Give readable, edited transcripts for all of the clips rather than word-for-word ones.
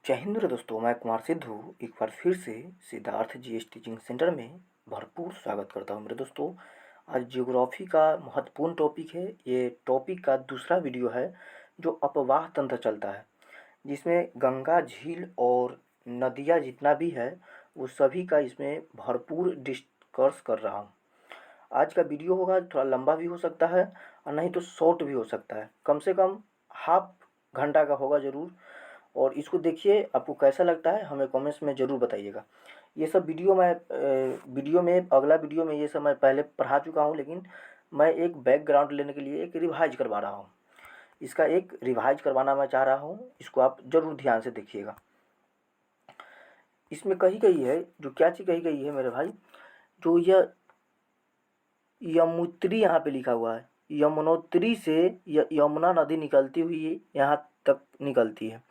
जय हिंद मेरे दोस्तों, मैं कुमार सिद्धू एक बार फिर से सिद्धार्थ जीएस टीचिंग सेंटर में भरपूर स्वागत करता हूं। मेरे दोस्तों, आज ज्योग्राफी का महत्वपूर्ण टॉपिक है। ये टॉपिक का दूसरा वीडियो है जो अपवाह तंत्र चलता है, जिसमें गंगा झील और नदियाँ जितना भी है वो सभी का इसमें भरपूर डिस्कस कर रहा हूँ। आज का वीडियो होगा, थोड़ा लंबा भी हो सकता है और नहीं तो शॉर्ट भी हो सकता है। कम से कम हाफ घंटा का होगा ज़रूर। और इसको देखिए, आपको कैसा लगता है हमें कमेंट्स में ज़रूर बताइएगा। ये सब अगला वीडियो में ये सब मैं पहले पढ़ा चुका हूँ, लेकिन मैं एक बैकग्राउंड लेने के लिए एक रिवाइज करवा रहा हूँ। इसका एक रिवाइज करवाना मैं चाह रहा हूँ, इसको आप ज़रूर ध्यान से देखिएगा। इसमें कही गई है, जो क्या चीज़ कही गई है मेरे भाई, जो यह यमुत्री यहाँ पे लिखा हुआ है, यमुनोत्री से यमुना नदी निकलती हुई यहाँ तक निकलती है।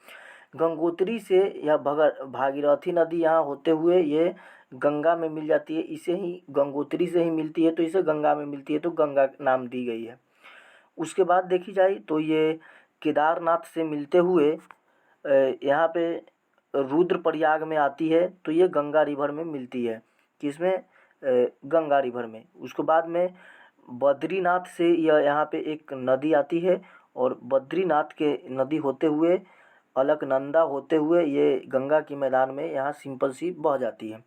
गंगोत्री से यह भागीरथी नदी यहाँ होते हुए ये गंगा में मिल जाती है। इसे ही गंगोत्री से ही मिलती है तो इसे गंगा में मिलती है, तो गंगा नाम दी गई है। उसके बाद देखी जाए तो ये केदारनाथ से मिलते हुए यहाँ पे रुद्रप्रयाग में आती है, तो ये गंगा रिवर में मिलती है। किसमें? गंगा रिवर में। उसके बाद में बद्रीनाथ से यह यहाँ पे एक नदी आती है और बद्रीनाथ के नदी होते हुए अलकनंदा होते हुए ये गंगा की मैदान में यहाँ सिंपल सी बह जाती है,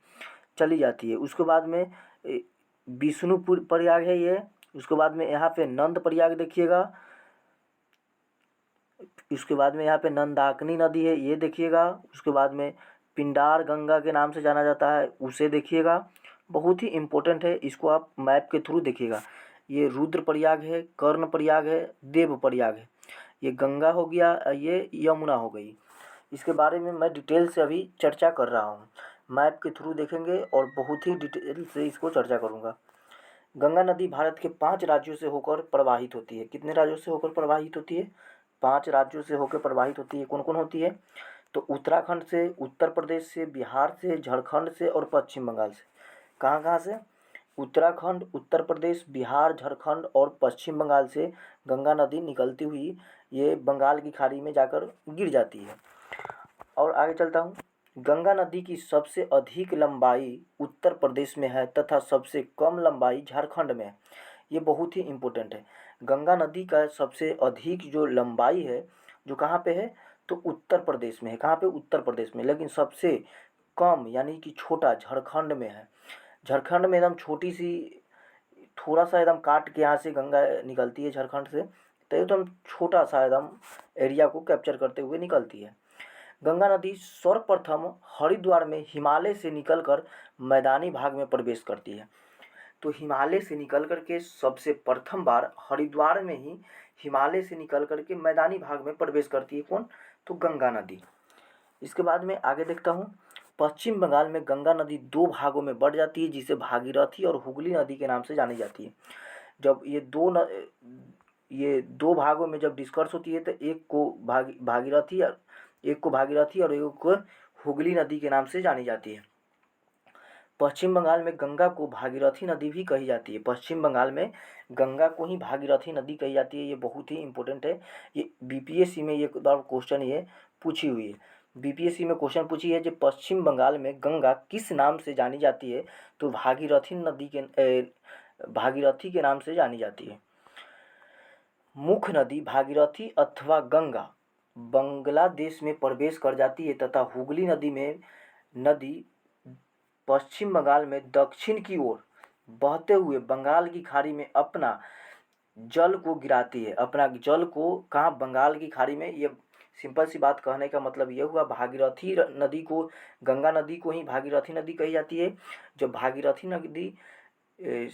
चली जाती है। उसके बाद में विष्णुपुर प्रयाग है ये। उसके बाद में यहाँ पे नंद प्रयाग देखिएगा। उसके बाद में यहाँ पे नंदाकिनी नदी है, ये देखिएगा। उसके बाद में पिंडार गंगा के नाम से जाना जाता है, उसे देखिएगा। बहुत ही इम्पोर्टेंट है, इसको आप मैप के थ्रू देखिएगा। ये रुद्रप्रयाग है, कर्णप्रयाग है, देवप्रयाग है। ये गंगा हो गया, ये यमुना हो गई। इसके बारे में मैं डिटेल से अभी चर्चा कर रहा हूँ, मैप के थ्रू देखेंगे और बहुत ही डिटेल से इसको चर्चा करूँगा। गंगा नदी भारत के 5 राज्यों से होकर प्रवाहित होती है। कितने राज्यों से होकर प्रवाहित होती है? 5 राज्यों से होकर प्रवाहित होती है। कौन कौन होती है? तो उत्तराखंड से, उत्तर प्रदेश से, बिहार से, झारखंड से और पश्चिम बंगाल से। कहाँ कहाँ से? उत्तराखंड, उत्तर प्रदेश, बिहार, झारखंड और पश्चिम बंगाल से गंगा नदी निकलती हुई ये बंगाल की खाड़ी में जाकर गिर जाती है। और आगे चलता हूँ। गंगा नदी की सबसे अधिक लंबाई उत्तर प्रदेश में है तथा सबसे कम लंबाई झारखंड में है। ये बहुत ही इम्पोर्टेंट है। गंगा नदी का सबसे अधिक जो लंबाई है, जो कहाँ पे है? तो उत्तर प्रदेश में है। कहाँ पे? उत्तर प्रदेश में। लेकिन सबसे कम यानी कि छोटा झारखंड में है। झारखंड में एकदम छोटी सी, थोड़ा सा एकदम काट के यहाँ से गंगा निकलती है झारखंड से, तो एकदम छोटा सा एकदम एरिया को कैप्चर करते हुए निकलती है। गंगा नदी सर्वप्रथम हरिद्वार में हिमालय से निकलकर मैदानी भाग में प्रवेश करती है। तो हिमालय से निकल करके सबसे प्रथम बार हरिद्वार में ही हिमालय से निकल करके मैदानी भाग में प्रवेश करती है। कौन? तो गंगा नदी। इसके बाद में आगे देखता हूँ। पश्चिम बंगाल में गंगा नदी 2 भागों में बढ़ जाती है, जिसे भागीरथी और हुगली नदी के नाम से जानी जाती है। जब ये दो भागों में जब डिस्कस होती है तो एक को भागीरथी और एक को हुगली नदी के नाम से जानी जाती है। पश्चिम बंगाल में गंगा को भागीरथी नदी भी कही जाती है। पश्चिम बंगाल में गंगा को ही भागीरथी नदी कही जाती है। ये बहुत ही इंपॉर्टेंट है। ये बीपीएससी में ये बार क्वेश्चन ये पूछी हुई है। बीपीएससी में क्वेश्चन पूछी है, जो पश्चिम बंगाल में गंगा किस नाम से जानी जाती है? तो भागीरथी के नाम से जानी जाती है। मुख्य नदी भागीरथी अथवा गंगा बांग्लादेश में प्रवेश कर जाती है तथा हुगली नदी पश्चिम बंगाल में दक्षिण की ओर बहते हुए बंगाल की खाड़ी में अपना जल को गिराती है। अपना जल को कहाँ? बंगाल की खाड़ी में। ये सिंपल सी बात कहने का मतलब ये हुआ, भागीरथी नदी को, गंगा नदी को ही भागीरथी नदी कही जाती है। जब भागीरथी नदी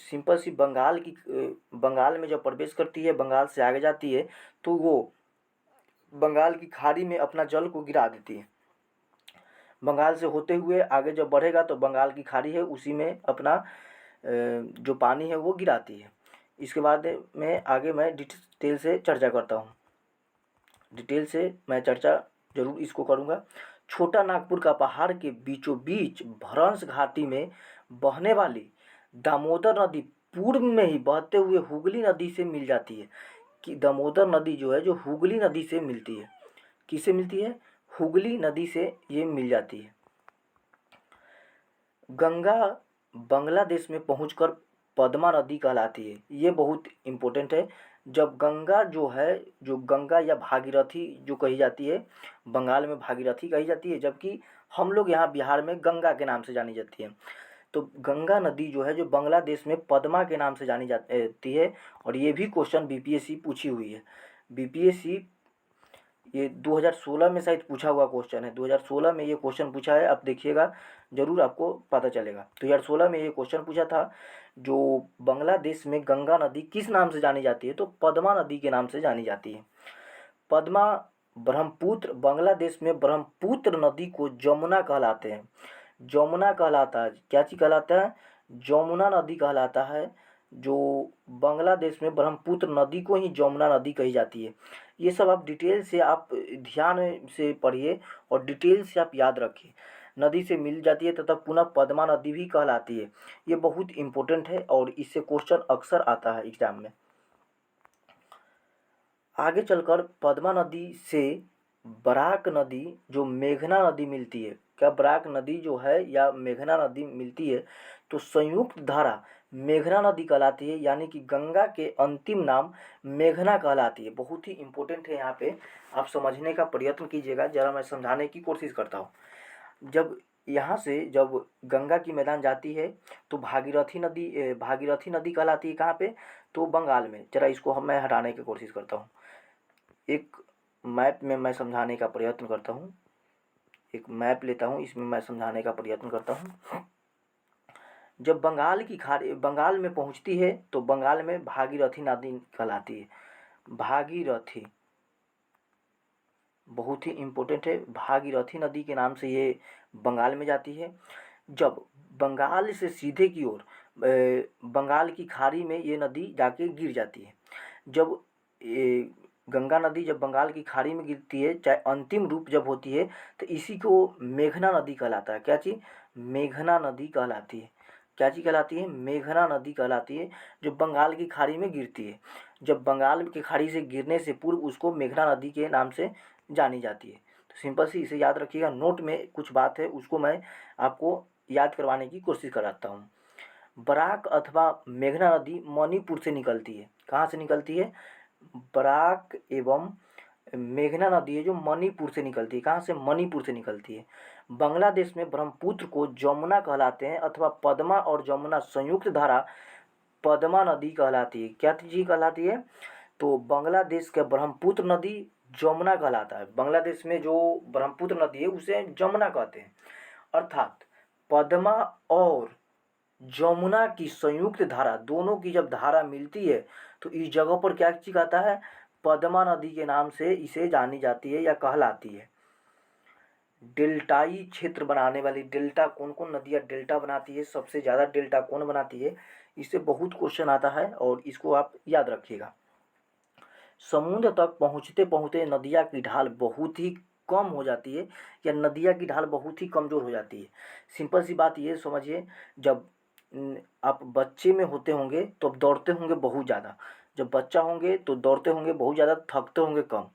सिंपल सी बंगाल में जब प्रवेश करती है, बंगाल से आगे जाती है, तो वो बंगाल की खाड़ी में अपना जल को गिरा देती है। बंगाल से होते हुए आगे जब बढ़ेगा तो बंगाल की खाड़ी है, उसी में अपना जो पानी है वो गिराती है। इसके बाद में आगे मैं डिटेल से चर्चा करता हूँ। डिटेल से मैं चर्चा जरूर इसको करूँगा। छोटा नागपुर का पहाड़ के बीचों बीच भ्रंश घाटी में बहने वाली दामोदर नदी पूर्व में ही बहते हुए हुगली नदी से मिल जाती है। कि दामोदर नदी जो है, जो हुगली नदी से मिलती है। किससे मिलती है? हुगली नदी से ये मिल जाती है। गंगा बांग्लादेश में पहुंचकर पद्मा नदी कहलाती है। ये बहुत इम्पोर्टेंट है। जब गंगा जो है, जो गंगा या भागीरथी जो कही जाती है, बंगाल में भागीरथी कही जाती है, जबकि हम लोग यहाँ बिहार में गंगा के नाम से जानी जाती है। तो गंगा नदी जो है, जो बांग्लादेश में पद्मा के नाम से जानी जाती है। और ये भी क्वेश्चन बीपीएससी पूछी हुई है। बीपीएससी ये 2016 में शायद पूछा हुआ क्वेश्चन है। 2016 में ये क्वेश्चन पूछा है, आप देखिएगा ज़रूर आपको पता चलेगा। 2016 में ये क्वेश्चन पूछा था, जो बांग्लादेश में गंगा नदी किस नाम से जानी जाती है, तो पद्मा नदी के नाम से जानी जाती है। पद्मा ब्रह्मपुत्र, बांग्लादेश में ब्रह्मपुत्र नदी को जमुना कहलाते हैं। जमुना कहलाता है, क्या चीज़ कहलाता है, जमुना नदी कहलाता है। जो बांग्लादेश में ब्रह्मपुत्र नदी को ही जमुना नदी कही जाती है। ये सब आप डिटेल से आप ध्यान से पढ़िए और डिटेल से आप याद रखिए। नदी से मिल जाती है तथा पुनः पद्मा नदी भी कहलाती है। ये बहुत इम्पोर्टेंट है और इससे क्वेश्चन अक्सर आता है एग्जाम में। आगे चलकर पद्मा नदी से बराक नदी, जो मेघना नदी मिलती है, क्या बराक नदी जो है या मेघना नदी मिलती है, तो संयुक्त धारा मेघना नदी कहलाती है। यानी कि गंगा के अंतिम नाम मेघना कहलाती है। बहुत ही इम्पोर्टेंट है, यहाँ पे आप समझने का प्रयत्न कीजिएगा। जरा मैं समझाने की कोशिश करता हूँ। जब यहाँ से जब गंगा की मैदान जाती है तो भागीरथी नदी कहलाती है। कहाँ पे, तो बंगाल में। जरा इसको मैं हटाने की कोशिश करता हूँ। एक मैप में मैं समझाने का प्रयत्न करता हूँ। एक मैप लेता हूँ, इसमें मैं समझाने का प्रयत्न करता हूँ। जब बंगाल में पहुँचती है तो बंगाल में भागीरथी नदी कहलाती है। भागीरथी बहुत ही इम्पोर्टेंट है। भागीरथी नदी के नाम से ये बंगाल में जाती है। जब बंगाल से सीधे की ओर बंगाल की खाड़ी में ये नदी जाके गिर जाती है। जब गंगा नदी जब बंगाल की खाड़ी में गिरती है, चाहे अंतिम रूप जब होती है, तो इसी को मेघना नदी कहलाता है। क्या चीज़, मेघना नदी कहलाती है। क्या चीज़ कहलाती है, मेघना नदी कहलाती है, जो बंगाल की खाड़ी में गिरती है। जब बंगाल की खाड़ी से गिरने से पूर्व उसको मेघना नदी के नाम से जानी जाती है। तो सिंपल सी इसे याद रखिएगा। नोट में कुछ बात है, उसको मैं आपको याद करवाने की कोशिश कराता हूँ। बराक अथवा मेघना नदी मणिपुर से निकलती है। कहाँ से निकलती है, बराक एवं मेघना नदी है जो मणिपुर से निकलती है। कहाँ से, मणिपुर से निकलती है। बांग्लादेश में ब्रह्मपुत्र को जमुना कहलाते हैं, अथवा पद्मा और जमुना संयुक्त धारा पद्मा नदी कहलाती है। क्या चीज़ कहलाती है, तो बांग्लादेश का ब्रह्मपुत्र नदी जमुना कहलाता है। बांग्लादेश में जो ब्रह्मपुत्र नदी है उसे जमुना कहते हैं। अर्थात पद्मा और जमुना की संयुक्त धारा, दोनों की जब धारा मिलती है तो इस जगह पर क्या चीज आता है, पद्मा नदी के नाम से इसे जानी जाती है या कहलाती है। डेल्टाई क्षेत्र बनाने वाली, डेल्टा कौन कौन नदियाँ डेल्टा बनाती है, सबसे ज़्यादा डेल्टा कौन बनाती है, इससे बहुत क्वेश्चन आता है और इसको आप याद रखिएगा। समुद्र तक पहुँचते पहुँचते नदियाँ की ढाल बहुत ही कम हो जाती है, या नदियाँ की ढाल बहुत ही कमज़ोर हो जाती है। सिंपल सी बात ये समझिए, जब आप बच्चे में होते होंगे तो आप दौड़ते होंगे बहुत ज़्यादा। जब बच्चा होंगे तो दौड़ते होंगे बहुत ज़्यादा, थकते होंगे कम।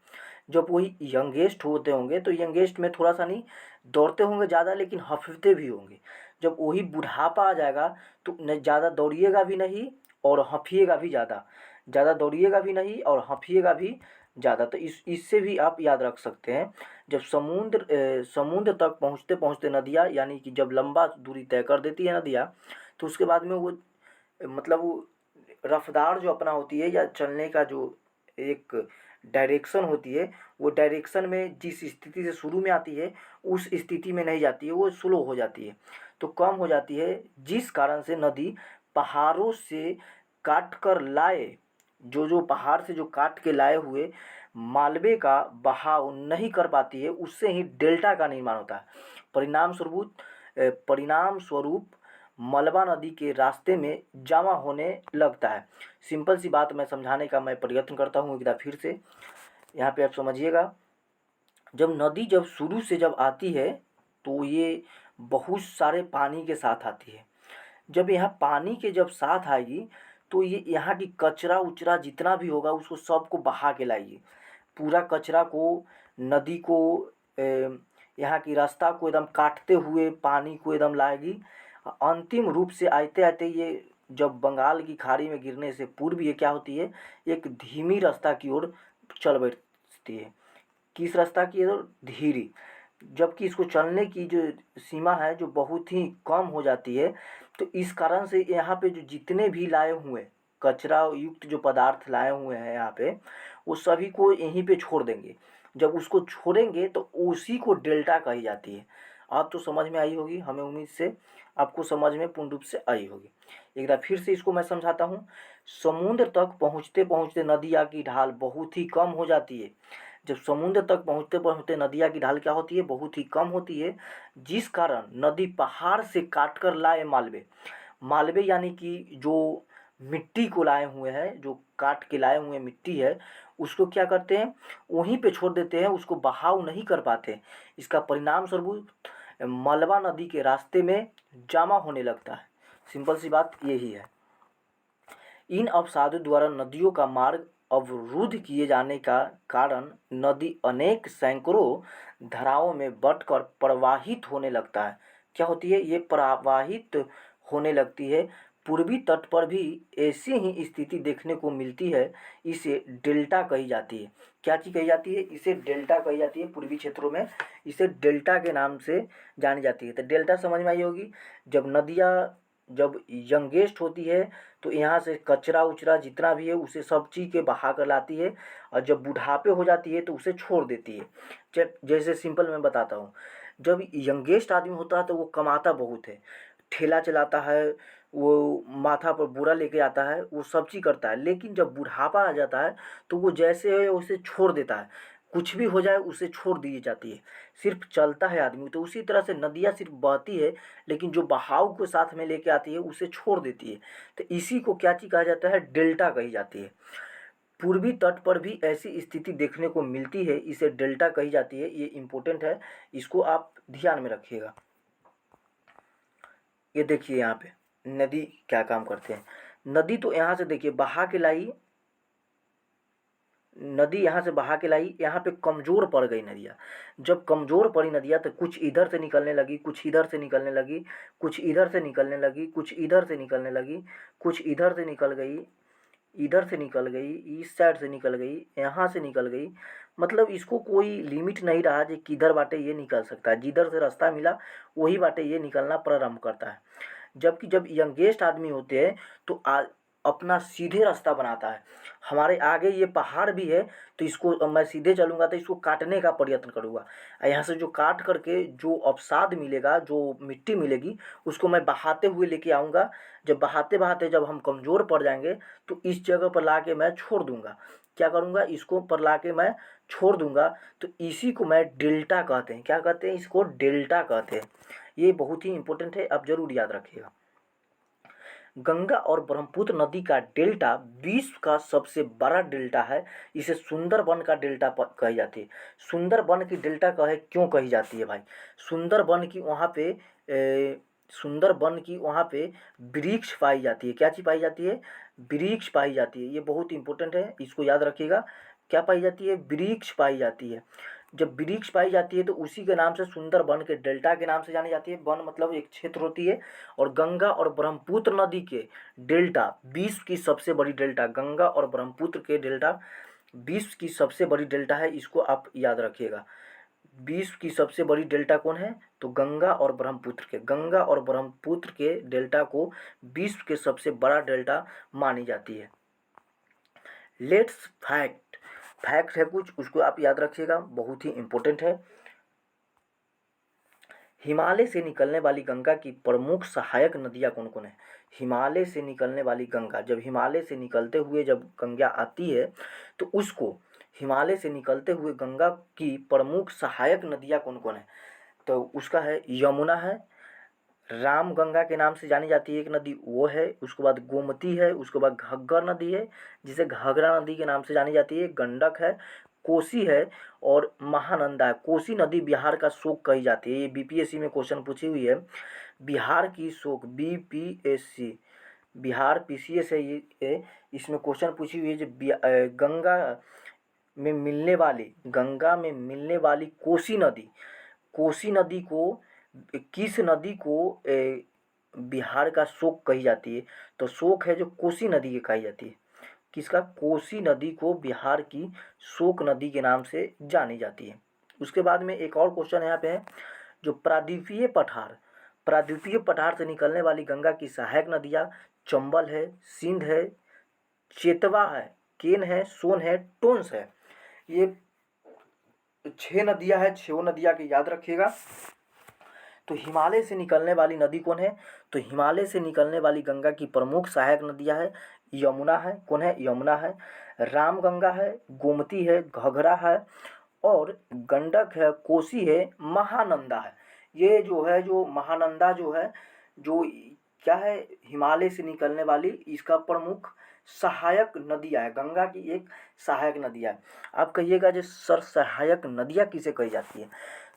जब वही यंगेस्ट होते होंगे तो यंगेस्ट में थोड़ा सा नहीं दौड़ते होंगे ज़्यादा, लेकिन हफते भी होंगे। जब वही बुढ़ापा आ जाएगा तो न ज़्यादा दौड़िएगा भी नहीं और हंफिएगा भी ज़्यादा, ज़्यादा दौड़िएगा भी नहीं और हंफिएगा भी ज़्यादा। तो इससे भी आप याद रख सकते हैं। जब समुद्र तक पहुँचते पहुँचते नदियाँ, यानी कि जब लंबा दूरी तय कर देती है नदियाँ, तो उसके बाद में वो मतलब वो रफ्तार जो अपना होती है, या चलने का जो एक डायरेक्शन होती है, वो डायरेक्शन में जिस स्थिति से शुरू में आती है उस स्थिति में नहीं जाती है, वो स्लो हो जाती है, तो कम हो जाती है। जिस कारण से नदी पहाड़ों से काट कर लाए, जो पहाड़ से जो काट के लाए हुए मालवे का बहाव नहीं कर पाती है, उससे ही डेल्टा का निर्माण होता है। परिणाम स्वरूप मलबा नदी के रास्ते में जमा होने लगता है। सिंपल सी बात मैं समझाने का मैं प्रयत्न करता हूँ एक बार फिर से, यहाँ पे आप समझिएगा। जब नदी जब शुरू से जब आती है तो ये बहुत सारे पानी के साथ आती है। जब यहाँ पानी के जब साथ आएगी तो ये यहाँ की कचरा उचरा जितना भी होगा उसको सबको बहा के लाएगी। पूरा कचरा को, नदी को यहाँ की रास्ता को एकदम काटते हुए पानी को एकदम लाएगी। अंतिम रूप से आते आते ये जब बंगाल की खाड़ी में गिरने से पूर्व ये क्या होती है, एक धीमी रास्ता की ओर चल बैठती है। किस रास्ता की ओर? धीरी। जबकि इसको चलने की जो सीमा है जो बहुत ही कम हो जाती है, तो इस कारण से यहाँ पे जो जितने भी लाए हुए कचरा युक्त जो पदार्थ लाए हुए हैं यहाँ पे, वो सभी को यहीं पे छोड़ देंगे। जब उसको छोड़ेंगे तो उसी को डेल्टा कही जाती है। अब तो समझ में आई होगी, हमें उम्मीद से आपको समझ में पूर्ण रूप से आई होगी। एक बार फिर से इसको मैं समझाता हूँ। समुद्र तक पहुँचते पहुँचते नदियाँ की ढाल बहुत ही कम हो जाती है। जब समुद्र तक पहुँचते पहुँचते नदियाँ की ढाल क्या होती है? बहुत ही कम होती है, जिस कारण नदी पहाड़ से काट कर लाए मालवे, मालवे यानी कि जो मिट्टी को लाए हुए हैं, जो काट के लाए हुए मिट्टी है, उसको क्या करते हैं? वहीं पे छोड़ देते हैं, उसको बहाव नहीं कर पाते। इसका परिणाम स्वरूप मलबा नदी के रास्ते में जमा होने लगता है। सिंपल सी बात यही है। इन अवसादों द्वारा नदियों का मार्ग अवरुद्ध किए जाने का कारण नदी अनेक सैकड़ों धाराओं में बंटकर प्रवाहित होने लगता है। क्या होती है? ये प्रवाहित होने लगती है। पूर्वी तट पर भी ऐसी ही स्थिति देखने को मिलती है। इसे डेल्टा कही जाती है। क्या चीज़ कही जाती है? इसे डेल्टा कही जाती है। पूर्वी क्षेत्रों में इसे डेल्टा के नाम से जानी जाती है। तो डेल्टा समझ में आई होगी। जब नदियाँ जब यंगेस्ट होती है तो यहाँ से कचरा उचरा जितना भी है उसे सब चीज़ के बहा कर लाती है, और जब बुढ़ापे हो जाती है तो उसे छोड़ देती है। जैसे सिंपल मैं बताता हूँ, जब यंगेस्ट आदमी होता है तो वो कमाता बहुत है, ठेला चलाता है, वो माथा पर बोरा लेके आता है, वो सब चीज़ करता है। लेकिन जब बुढ़ापा आ जाता है तो वो जैसे है उसे छोड़ देता है। कुछ भी हो जाए उसे छोड़ दी जाती है, सिर्फ चलता है आदमी। तो उसी तरह से नदियाँ सिर्फ बहती है, लेकिन जो बहाव को साथ में लेके आती है उसे छोड़ देती है। तो इसी को क्या चीज़ कहा जाता है? डेल्टा कही जाती है। पूर्वी तट पर भी ऐसी स्थिति देखने को मिलती है, इसे डेल्टा कही जाती है। ये इम्पोर्टेंट है, इसको आप ध्यान में रखिएगा। ये देखिए यहाँ पे नदी क्या काम करते हैं। नदी तो यहाँ से देखिए बहा के लाई, नदी यहाँ से बहा के लाई, यहाँ पे कमज़ोर पड़ गई नदियाँ। जब कमज़ोर पड़ी नदियाँ तो कुछ इधर से निकलने लगी, कुछ इधर से निकलने लगी, कुछ इधर से निकलने लगी, कुछ इधर से निकलने लगी, कुछ इधर से निकल गई, इधर से निकल गई, इस साइड से निकल गई, यहाँ से निकल गई। मतलब इसको कोई लिमिट नहीं रहा कि किधर बाटे ये निकल सकता है। जिधर से रास्ता मिला वही बाटे ये निकलना प्रारंभ करता है। जबकि जब यंगेस्ट आदमी होते हैं तो अपना सीधे रास्ता बनाता है। हमारे आगे ये पहाड़ भी है तो इसको मैं सीधे चलूँगा तो इसको काटने का प्रयत्न करूँगा। यहाँ से जो काट करके जो अवसाद मिलेगा, जो मिट्टी मिलेगी, उसको मैं बहाते हुए लेके आऊँगा। जब बहाते बहाते जब हम कमज़ोर पड़ जाएंगे तो इस जगह पर ला के मैं छोड़ दूँगा। क्या करूँगा? इसको पर ला के मैं छोड़ दूँगा। तो इसी को मैं डेल्टा कहते हैं। क्या कहते हैं? इसको डेल्टा कहते हैं। ये बहुत ही इम्पोर्टेंट है, आप ज़रूर याद रखिएगा। गंगा और ब्रह्मपुत्र नदी का डेल्टा विश्व का सबसे बड़ा डेल्टा है। इसे सुंदरबन का डेल्टा कही जाती है। सुंदरबन की डेल्टा क्यों कही जाती है भाई? सुंदरबन की वहाँ पे सुंदरबन की वहाँ पे वृक्ष पाई जाती है। क्या चीज़ पाई जाती है? वृक्ष पाई जाती है। ये बहुत इंपॉर्टेंट है, इसको याद रखिएगा। क्या पाई जाती है? वृक्ष पाई जाती है। जब वृक्ष पाई जाती है तो उसी के नाम से सुंदरबन के डेल्टा के नाम से जानी जाती है। वन मतलब एक क्षेत्र होती है। और गंगा और ब्रह्मपुत्र नदी के डेल्टा विश्व की सबसे बड़ी डेल्टा, गंगा और ब्रह्मपुत्र के डेल्टा विश्व की सबसे बड़ी डेल्टा है। इसको आप याद रखिएगा। विश्व की सबसे बड़ी डेल्टा कौन है? तो गंगा और ब्रह्मपुत्र के, गंगा और ब्रह्मपुत्र के डेल्टा को विश्व के सबसे बड़ा डेल्टा मानी जाती है। लेट्स फैक्ट, फैक्ट है कुछ, उसको आप याद रखिएगा, बहुत ही इम्पोर्टेंट है। हिमालय से निकलने वाली गंगा की प्रमुख सहायक नदियाँ कौन कौन है? हिमालय से निकलने वाली गंगा, जब हिमालय से निकलते हुए जब गंगा आती है तो उसको हिमालय से निकलते हुए गंगा की प्रमुख सहायक नदियाँ कौन कौन है? तो उसका है यमुना है, राम गंगा के नाम से जानी जाती है एक नदी वो है, उसके बाद गोमती है, उसके बाद घग्गर नदी है जिसे घाघरा नदी के नाम से जानी जाती है, गंडक है, कोसी है और महानंदा है। कोसी नदी बिहार का शोक कही जाती है। ये बीपीएससी में क्वेश्चन पूछी हुई है, बिहार की शोक, बीपीएससी, बिहार पीसीएस है ये, इसमें क्वेश्चन पूछी हुई है जो गंगा में मिलने वाली गंगा में मिलने वाली कोसी नदी को किस नदी को बिहार का शोक कही जाती है? तो शोक है जो कोसी नदी की कही जाती है। किसका? कोसी नदी को बिहार की शोक नदी के नाम से जानी जाती है। उसके बाद में एक और क्वेश्चन यहाँ पे है, जो प्रायद्वीपीय पठार से निकलने वाली गंगा की सहायक नदियाँ चंबल है, सिंध है, चेतवा है, केन है, सोन है, टोंस है। ये 6 नदियाँ हैं, 6 नदियाँ की याद रखिएगा। तो हिमालय से निकलने वाली नदी कौन है? तो हिमालय से निकलने वाली गंगा की प्रमुख सहायक नदियाँ है यमुना है। कौन है? यमुना है। रामगंगा है, गोमती है, घघरा है और गंडक है, कोसी है, महानंदा है। ये जो है, जो महानंदा जो है, जो क्या है, हिमालय से निकलने वाली इसका प्रमुख सहायक नदियाँ है, गंगा की एक सहायक नदियाँ है। आप कहिएगा जो सर सहायक नदियाँ किसे कही जाती है?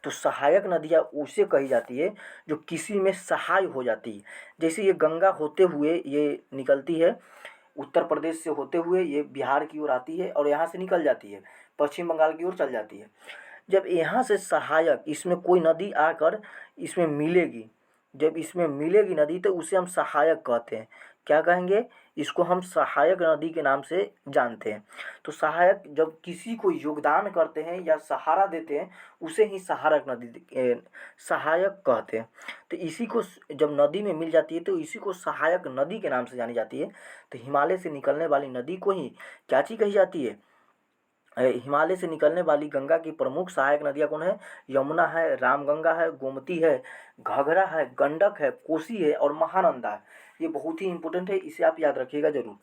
तो सहायक नदियाँ उसे कही जाती है जो किसी में सहाय हो जाती है। जैसे ये गंगा होते हुए ये निकलती है, उत्तर प्रदेश से होते हुए ये बिहार की ओर आती है और यहाँ से निकल जाती है, पश्चिम बंगाल की ओर चल जाती है। जब यहाँ से सहायक इसमें कोई नदी आकर इसमें मिलेगी, जब इसमें मिलेगी नदी, तो उसे हम सहायक कहते हैं। क्या कहेंगे? इसको हम सहायक नदी के नाम से जानते हैं। तो सहायक जब किसी को योगदान करते हैं या सहारा देते हैं, उसे ही सहायक कहते हैं। तो इसी को जब नदी में मिल जाती है तो इसी को सहायक नदी के नाम से जानी जाती है। तो हिमालय से निकलने वाली नदी को ही क्या चीज़ कही जाती है? हिमालय से निकलने वाली गंगा की प्रमुख सहायक नदियाँ कौन है? यमुना है, रामगंगा है, गोमती है, घाघरा है, गंडक है, कोसी है और महानंदा है। ये बहुत ही इंपॉर्टेंट है, इसे आप याद रखिएगा जरूर।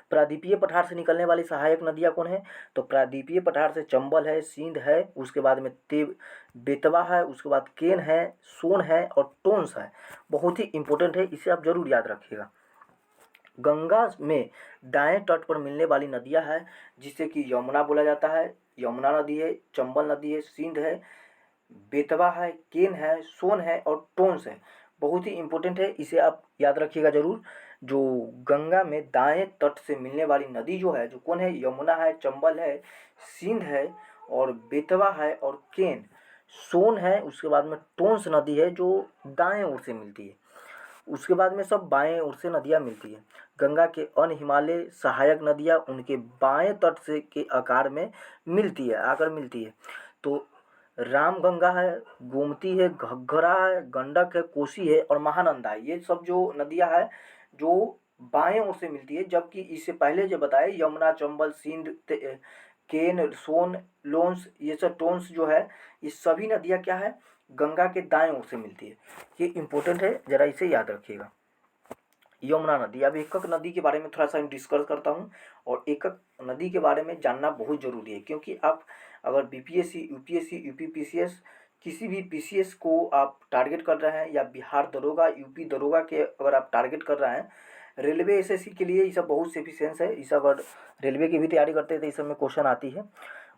प्रायद्वीपीय पठार से निकलने वाली सहायक नदियाँ कौन है? तो प्रायद्वीपीय पठार से चंबल है, सिंध है, उसके बाद में बेतवा है, उसके बाद केन है, सोन है और टोंस है। बहुत ही इंपॉर्टेंट है, इसे आप जरूर याद रखिएगा। गंगा में दाएं तट पर मिलने वाली नदियां हैं, जिसे कि यमुना बोला जाता है। यमुना नदी है, चंबल नदी है, सिंध है, बेतवा है, केन है, सोन है और टोंस है। बहुत ही इंपॉर्टेंट है, इसे आप याद रखिएगा जरूर। जो गंगा में दाएं तट से मिलने वाली नदी जो है, जो कौन है? यमुना है, चंबल है, सिंध है और बेतवा है और केन, सोन है। उसके बाद में टोंस नदी है जो दाएं ओर से मिलती है। उसके बाद में सब बाएं ओर से नदियाँ मिलती हैं। गंगा के अन्य हिमालय सहायक नदियाँ उनके बाएं तट से के आकार में मिलती है, आकर मिलती है। तो रामगंगा है, गोमती है, घग्गरा है, गंडक है, कोसी है और महानंदा है। ये सब जो नदियाँ हैं जो बाएं ओर से मिलती है, जबकि इससे पहले जो बताए यमुना, चंबल, सिंध, केन, सोन, लोन्स, ये सब टोन्स जो है, ये सभी नदियाँ क्या है? गंगा के दाएं ओर से मिलती है। ये इंपॉर्टेंट है, जरा इसे याद रखिएगा। यमुना नदी, अब एकक नदी के बारे में थोड़ा सा डिस्कस करता हूँ। और एकक नदी के बारे में जानना बहुत ज़रूरी है, क्योंकि आप अगर बीपीएससी, यूपीएससी, यूपीपीसीएस, किसी भी पीसीएस को आप टारगेट कर रहे हैं, या बिहार दरोगा, यूपी दरोगा के अगर आप टारगेट कर रहे हैं, रेलवे एसएससी के लिए ये सब बहुत सेफिशिएंस है। इस अगर रेलवे की भी तैयारी करते हैं तो इस सब में क्वेश्चन आती है,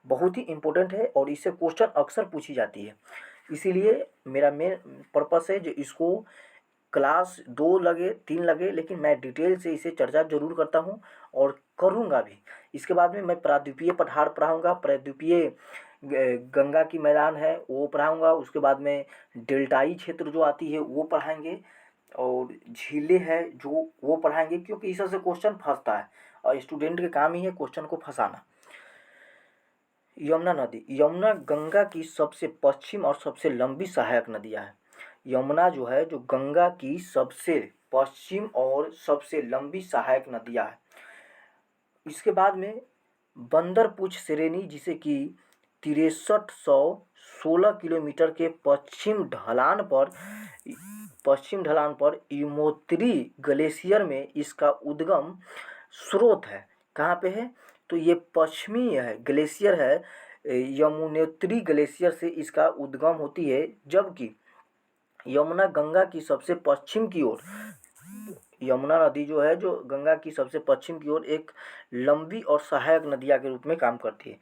बहुत ही इंपॉर्टेंट है और इससे क्वेश्चन अक्सर पूछी जाती है। इसीलिए मेरा मेन पर्पस है जो इसको क्लास 2 लगे 3 लगे, लेकिन मैं डिटेल से इसे चर्चा जरूर करता हूँ और करूँगा भी। इसके बाद में मैं प्रायद्वीपीय पठार पढ़ाऊँगा, प्रायद्वीपीय गंगा की मैदान है वो पढ़ाऊँगा। उसके बाद में डेल्टाई क्षेत्र जो आती है वो पढ़ाएंगे और झीलें है जो वो पढ़ाएंगे, क्योंकि इस से क्वेश्चन फंसता है और स्टूडेंट के काम ही है क्वेश्चन को फंसाना। यमुना नदी, यमुना गंगा की सबसे पश्चिम और सबसे लंबी सहायक नदियाँ है। यमुना जो है, जो गंगा की सबसे पश्चिम और सबसे लंबी सहायक नदियाँ है। इसके बाद में बंदरपुछ श्रेणी, जिसे कि 6316 किलोमीटर के पश्चिम ढलान पर यमुनोत्री ग्लेशियर में इसका उद्गम स्रोत है। कहाँ पे है? तो ये पश्चिमी है, ग्लेशियर है, यमुनोत्री ग्लेशियर से इसका उद्गम होती है। जबकि यमुना गंगा की सबसे पश्चिम की ओर, यमुना नदी जो है, जो गंगा की सबसे पश्चिम की ओर एक लंबी और सहायक नदिया के रूप में काम करती है।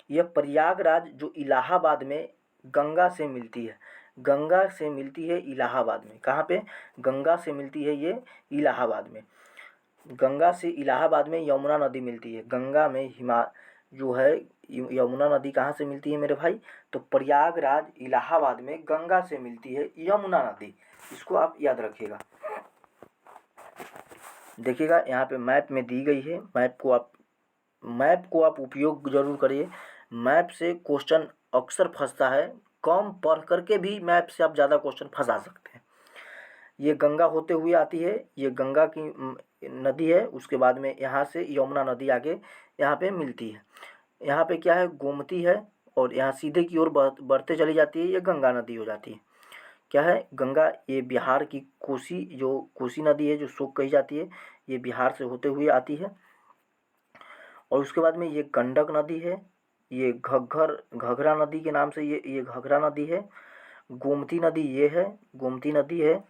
यह प्रयागराज जो इलाहाबाद में गंगा से मिलती है, गंगा से मिलती है इलाहाबाद में। कहाँ पे? गंगा से मिलती है ये इलाहाबाद में। गंगा से इलाहाबाद में यमुना नदी मिलती है। गंगा में जो है यमुना नदी कहाँ से मिलती है मेरे भाई? तो प्रयागराज इलाहाबाद में गंगा से मिलती है यमुना नदी। इसको आप याद रखिएगा। देखिएगा यहाँ पे मैप में दी गई है, मैप को आप उपयोग जरूर करिए। मैप से क्वेश्चन अक्सर फंसता है, कम पढ़ करके भी मैप से आप ज़्यादा क्वेश्चन फंसा सकते हैं। ये गंगा होते हुए आती है, ये गंगा की नदी है। उसके बाद में यहाँ से यमुना नदी आगे यहाँ पे मिलती है। यहाँ पे क्या है, गोमती है, और यहाँ सीधे की ओर बढ़ते चली जाती है, ये गंगा नदी हो जाती है। क्या है, गंगा, ये बिहार की कोसी नदी है जो शोक कही जाती है, ये बिहार से होते हुए आती है। और उसके बाद में ये गंडक नदी है, ये घघरा नदी के नाम से ये घघरा नदी है। गोमती नदी ये है, गोमती नदी है।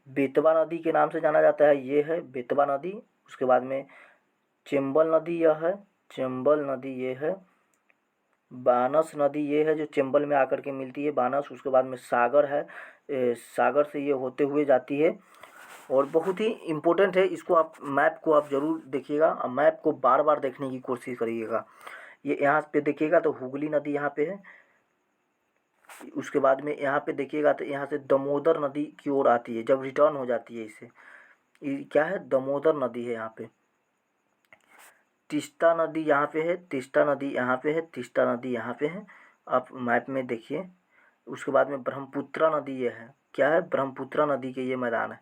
बेतवा नदी के नाम से जाना जाता है, ये है बेतवा नदी। उसके बाद में चंबल नदी यह है, चंबल नदी ये है। बानस नदी ये है जो चंबल में आकर के मिलती है, बानस। उसके बाद में सागर है, सागर से ये होते हुए जाती है। और बहुत ही इम्पोर्टेंट है, इसको आप मैप को आप ज़रूर देखिएगा, और मैप को बार बार देखने की कोशिश करिएगा। ये यहाँ पे देखिएगा तो हुगली नदी यहाँ पे है। उसके बाद में यहाँ पे देखिएगा तो यहाँ से दामोदर नदी की ओर आती है, जब रिटर्न हो जाती है इससे। ये क्या है, दामोदर नदी है यहाँ पे। तीस्ता नदी यहाँ पे है, तीस्ता नदी यहाँ पे है, तीस्ता नदी यहाँ पे है, आप मैप में देखिए। उसके बाद में ब्रह्मपुत्रा नदी ये है, क्या है, ब्रह्मपुत्रा नदी के ये मैदान है।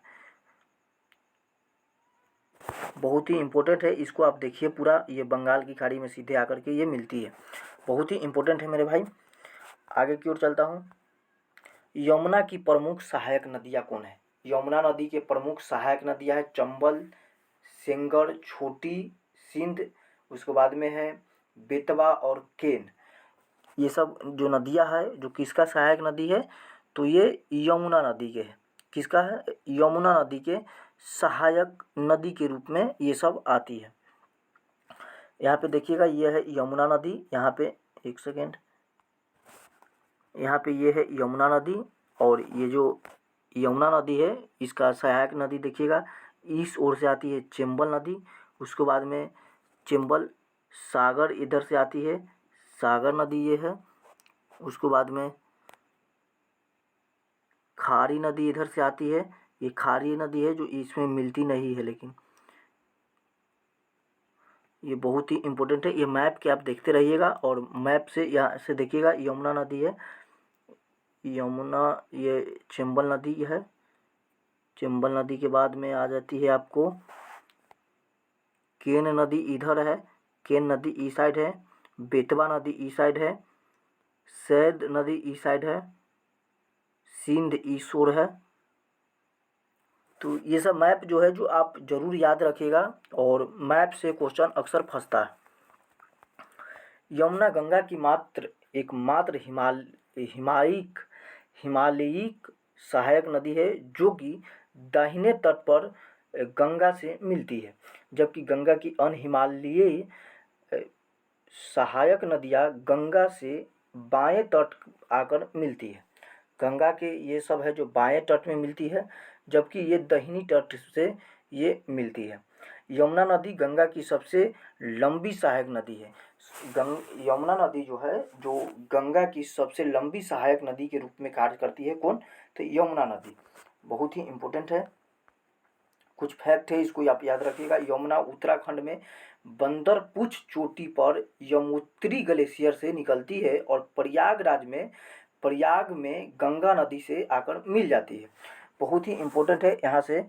बहुत ही इम्पोर्टेंट है, इसको आप देखिए पूरा। ये बंगाल की खाड़ी में सीधे आकर के ये मिलती है, बहुत ही इम्पोर्टेंट है मेरे भाई। आगे की ओर चलता हूँ। यमुना की प्रमुख सहायक नदियाँ कौन है? यमुना नदी के प्रमुख सहायक नदियाँ है चंबल, सेंगर, छोटी, सिंध। उसके बाद में है बेतवा और केन। ये सब जो नदियाँ है, जो किसका सहायक नदी है, तो ये यमुना नदी के है। किसका है? यमुना नदी के सहायक नदी के रूप में ये सब आती है। यहाँ पे देखिएगा, ये है यमुना नदी। यहाँ पे एक सेकेंड, यहाँ पे ये है यमुना नदी, और ये जो यमुना नदी है इसका सहायक नदी देखिएगा, इस ओर से आती है चंबल नदी। उसके बाद में चंबल, सागर इधर से आती है, सागर नदी ये है। उसके बाद में खारी नदी इधर से आती है, ये खारी नदी है जो इसमें मिलती नहीं है, लेकिन ये बहुत ही इम्पोर्टेंट है। ये मैप के आप देखते रहिएगा, और मैप से यहाँ से देखिएगा यमुना नदी है, यमुना, ये चंबल नदी है। चंबल नदी के बाद में आ जाती है आपको केन नदी, इधर है, केन नदी इस साइड है। बेतवा नदी इस साइड है, सैद नदी इस साइड है, सिंध इस ओर है। तो ये सब मैप जो है जो आप जरूर याद रखिएगा, और मैप से क्वेश्चन अक्सर फंसता है। यमुना गंगा की एकमात्र हिमालयिक सहायक नदी है, जो कि दाहिने तट पर गंगा से मिलती है, जबकि गंगा की अन्य हिमालयी सहायक नदियाँ गंगा से बाएं तट आकर मिलती है। गंगा के ये सब है जो बाएं तट में मिलती है, जबकि ये दाहिनी तट से ये मिलती है। यमुना नदी गंगा की सबसे लंबी सहायक नदी है। यमुना नदी जो है, जो गंगा की सबसे लंबी सहायक नदी के रूप में कार्य करती है। कौन? तो यमुना नदी। बहुत ही इम्पोर्टेंट है, कुछ फैक्ट है, इसको आप याद रखिएगा। यमुना उत्तराखंड में बंदरपुछ चोटी पर यमुनोत्री ग्लेशियर से निकलती है, और प्रयाग में गंगा नदी से आकर मिल जाती है। बहुत ही इम्पोर्टेंट है। यहाँ से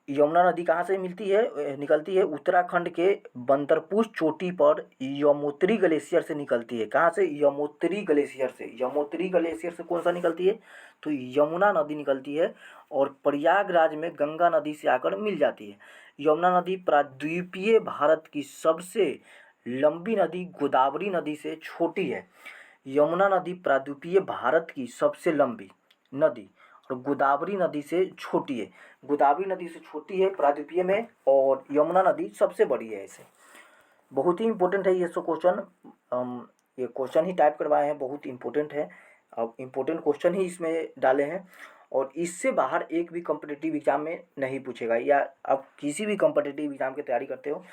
यमुना नदी कहाँ से निकलती है? उत्तराखंड के बंदरपुछ चोटी पर यमुनोत्री ग्लेशियर से निकलती है। कहाँ से? यमुनोत्री ग्लेशियर से। यमुनोत्री ग्लेशियर से कौन सा निकलती है? तो यमुना नदी निकलती है, और प्रयागराज में गंगा नदी से आकर मिल जाती है। यमुना नदी प्रायद्वीपीय भारत की सबसे लंबी नदी गोदावरी नदी से छोटी है। यमुना नदी प्रायद्वीपीय भारत की सबसे लंबी नदी, और गोदावरी नदी से छोटी है। गोदावरी नदी से छोटी है प्रायद्वीपीय में, और यमुना नदी सबसे बड़ी है। इसे बहुत ही इम्पोर्टेंट है ये सब क्वेश्चन। ये क्वेश्चन ही टाइप करवाए हैं, बहुत इम्पोर्टेंट है। अब इम्पोर्टेंट क्वेश्चन ही इसमें डाले हैं, और इससे बाहर एक भी कॉम्पिटिटिव एग्जाम में नहीं पूछेगा। या आप किसी भी कॉम्पिटिटिव एग्जाम की तैयारी करते हो,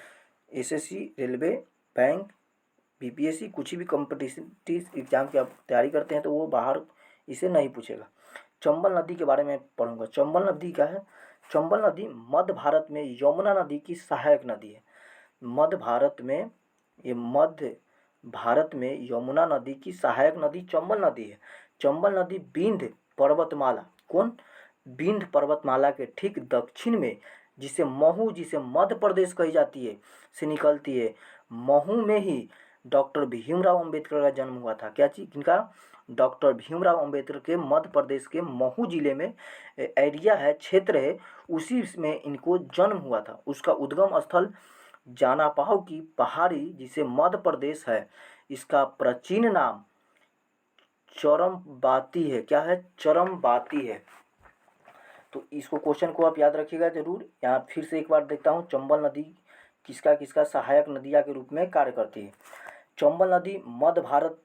एसएससी, रेलवे, बैंक, बीपीएससी, कुछ भी कॉम्पिटिटिव एग्जाम की आप तैयारी करते हैं तो वो बाहर इसे नहीं पूछेगा। चंबल नदी के बारे में पढ़ूंगा। चंबल नदी क्या है? चंबल नदी मध्य भारत में यमुना नदी की सहायक नदी है। मध्य भारत में यमुना नदी की सहायक नदी चंबल नदी है। चंबल नदी विंध्य पर्वतमाला, विंध्य पर्वतमाला के ठीक दक्षिण में, जिसे मध्य प्रदेश कही जाती है, से निकलती है। महू में ही डॉक्टर भीमराव अंबेडकर का जन्म हुआ था। क्या चीज इनका? डॉक्टर भीमराव अंबेडकर के मध्य प्रदेश के महू जिले में एरिया है, क्षेत्र है, उसी में इनको जन्म हुआ था। उसका उद्गम स्थल जानापाव की पहाड़ी, जिसे मध्य प्रदेश है, इसका प्राचीन नाम चरमबाती है। क्या है? चरमबाती है। तो इसको क्वेश्चन को आप याद रखिएगा जरूर। यहाँ फिर से एक बार देखता हूँ, चंबल नदी किसका किसका सहायक नदिया के रूप में कार्य करती है। चंबल नदी मध्य भारत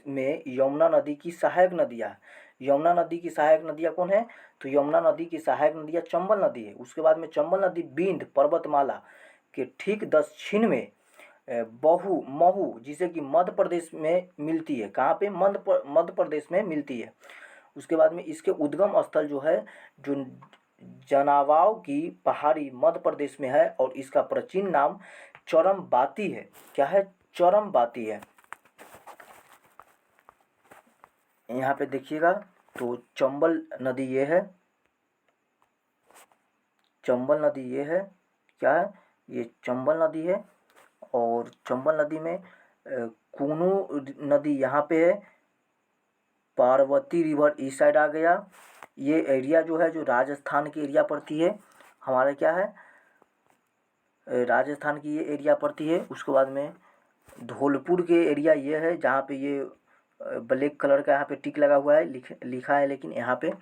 में यमुना नदी की सहायक नदियाँ है। यमुना नदी की सहायक नदियाँ कौन है? तो यमुना नदी की सहायक नदियाँ चंबल नदी है। उसके बाद में चंबल नदी विंध्य पर्वतमाला के ठीक दक्षिण में महू, जिसे कि मध्य प्रदेश में मिलती है। कहाँ पे? मध्य प्रदेश में मिलती है। उसके बाद में इसके उद्गम स्थल जो है, जो जनावाव की पहाड़ी मध्य प्रदेश में है, और इसका प्राचीन नाम चरमबाती है। क्या है? चरमबाती है। यहाँ पे देखिएगा, तो चंबल नदी ये है, चंबल नदी ये है। क्या है? ये चंबल नदी है। और चंबल नदी में कूनू नदी यहाँ पे है, पार्वती रिवर इस साइड आ गया। ये एरिया जो है, जो राजस्थान की एरिया पड़ती है, हमारे क्या है, राजस्थान की ये एरिया पड़ती है। उसके बाद में धौलपुर के एरिया ये है, जहाँ पे ये ब्लैक कलर का यहाँ पे टिक लगा हुआ है, लिखा है, लेकिन यहाँ पे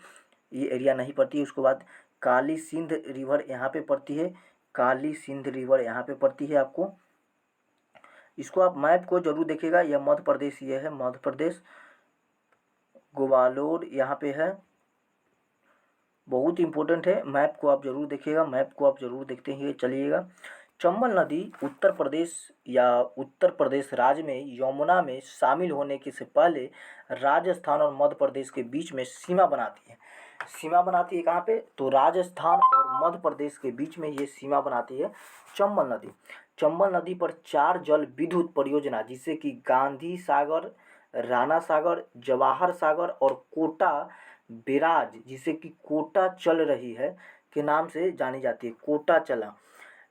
ये एरिया नहीं पड़ती है। उसके बाद काली सिंध रिवर यहाँ पे पड़ती है, काली सिंध रिवर यहाँ पे पड़ती है आपको। इसको आप मैप को जरूर देखिएगा। यह मध्य प्रदेश, ये है मध्य प्रदेश, ग्वालियर यहाँ पे है। बहुत इंपॉर्टेंट है, मैप को आप जरूर देखिएगा, मैप को आप जरूर देखते ही चलिएगा। चंबल नदी उत्तर प्रदेश राज्य में यमुना में शामिल होने के से पहले राजस्थान और मध्य प्रदेश के बीच में सीमा बनाती है। सीमा बनाती है कहाँ पे? तो राजस्थान और मध्य प्रदेश के बीच में ये सीमा बनाती है चंबल नदी। चंबल नदी पर 4 जल विद्युत परियोजना, जिससे कि गांधी सागर, राणा सागर, जवाहर सागर और कोटा बैराज, जिसे कि कोटा चल रही है के नाम से जानी जाती है। कोटा चला।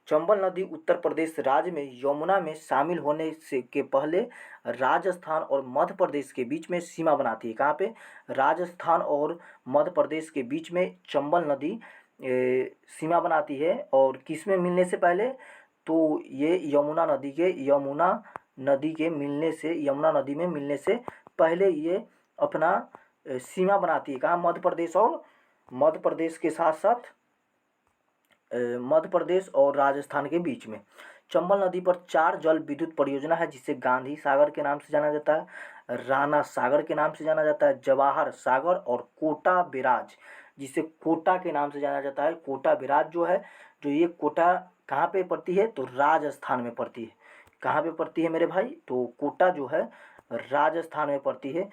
चंबल नदी उत्तर प्रदेश राज्य में यमुना में शामिल होने से के पहले राजस्थान और मध्य प्रदेश के बीच में सीमा बनाती है। कहाँ पे? राजस्थान और मध्य प्रदेश के बीच में चंबल नदी सीमा बनाती है। और किस में मिलने से पहले? तो ये यमुना नदी में मिलने से पहले ये अपना सीमा बनाती है। कहाँ? मध्य प्रदेश के साथ साथ मध्य प्रदेश और राजस्थान के बीच में। चंबल नदी पर 4 जल विद्युत परियोजना है, जिसे गांधी सागर के नाम से जाना जाता है, राणा सागर के नाम से जाना जाता है, जवाहर सागर और कोटा बैराज, जिसे कोटा के नाम से जाना जाता है। कोटा बैराज जो है, जो ये कोटा कहाँ पे पड़ती है? तो राजस्थान में पड़ती है। कहाँ पे पड़ती है मेरे भाई? तो कोटा जो है राजस्थान में पड़ती है।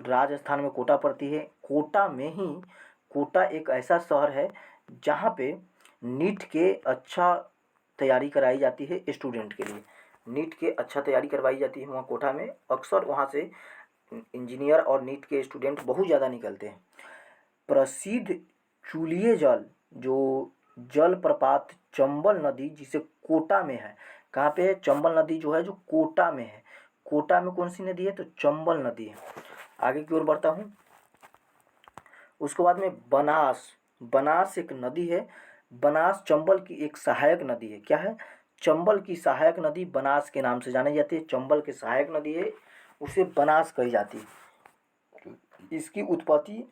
राजस्थान में कोटा पड़ती है। कोटा एक ऐसा शहर है जहाँ पे नीट के अच्छा तैयारी कराई जाती है स्टूडेंट के लिए। नीट के अच्छा तैयारी करवाई जाती है वहाँ कोटा में। अक्सर वहाँ से इंजीनियर और नीट के स्टूडेंट बहुत ज़्यादा निकलते हैं। प्रसिद्ध चूलिए जल जो जलप्रपात चंबल नदी, जिसे कोटा में है। कहाँ पे है? चंबल नदी जो है, जो कोटा में है। कोटा में कौन सी नदी है? तो चंबल नदी है। आगे की ओर बढ़ता हूँ। उसके बाद में बनास एक नदी है। बनास चंबल की एक सहायक नदी है। क्या है? चंबल की सहायक नदी बनास के नाम से जानी जाती है। चंबल की सहायक नदी है, उसे बनास कही जाती है। इसकी उत्पत्ति